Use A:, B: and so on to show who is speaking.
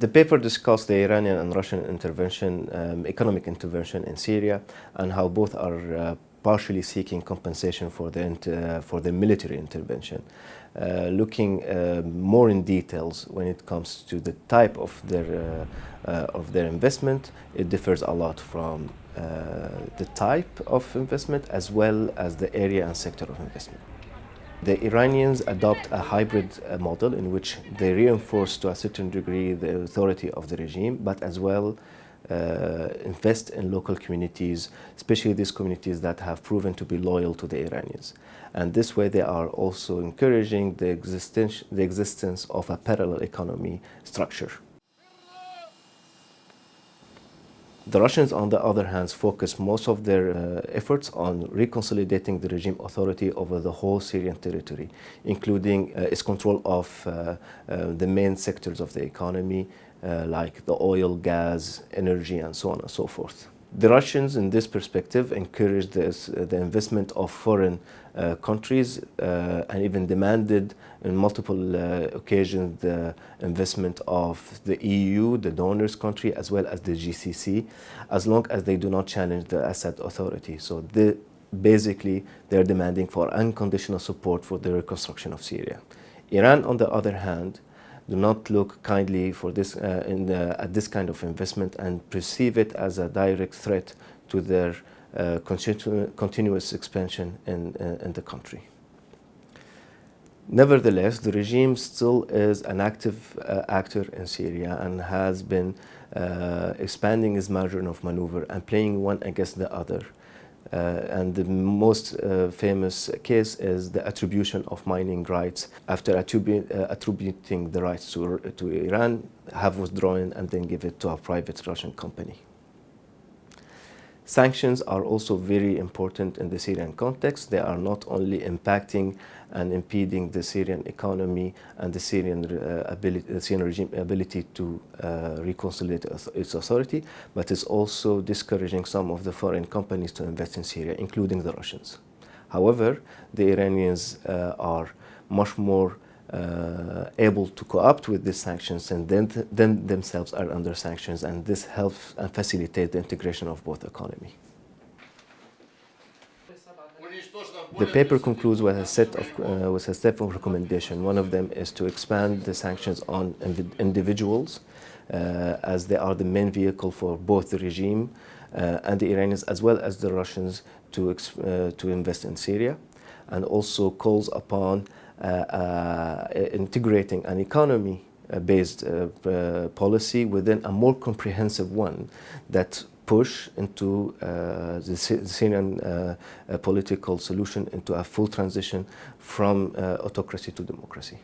A: The paper discussed the Iranian and Russian intervention, economic intervention in Syria, and how both are partially seeking compensation for the military intervention. Looking more in details when it comes to the type of their investment, it differs a lot from the type of investment as well as the area and sector of investment. The Iranians adopt a hybrid model in which they reinforce to a certain degree the authority of the regime, but as well invest in local communities, especially these communities that have proven to be loyal to the Iranians. And this way they are also encouraging the existence of a parallel economy structure. The Russians, on the other hand, focus most of their efforts on reconsolidating the regime authority over the whole Syrian territory, including its control of the main sectors of the economy, like the oil, gas, energy, and so on and so forth. The Russians, in this perspective, encouraged the investment of foreign countries and even demanded on multiple occasions the investment of the EU, the donors country, as well as the GCC, as long as they do not challenge the Assad authority. So basically, they're demanding for unconditional support for the reconstruction of Syria. Iran, on the other hand, do not look kindly for this at this kind of investment and perceive it as a direct threat to their continuous expansion in the country. Nevertheless, the regime still is an active actor in Syria and has been expanding its margin of maneuver and playing one against the other. And the most famous case is the attribution of mining rights. After attributing the rights to Iran, have withdrawn and then give it to a private Russian company. Sanctions are also very important in the Syrian context. They are not only impacting and impeding the Syrian economy and the Syrian regime ability to reconsolidate its authority, but it's also discouraging some of the foreign companies to invest in Syria, including the Russians. However, the Iranians are much more able to co-opt with these sanctions and then themselves are under sanctions, and this helps and facilitates the integration of both economies. The paper concludes with a set of recommendations. One of them is to expand the sanctions on individuals, as they are the main vehicle for both the regime and the Iranians, as well as the Russians, to invest in Syria, and also calls upon integrating an economy-based policy within a more comprehensive one that push into the Syrian political solution into a full transition from autocracy to democracy.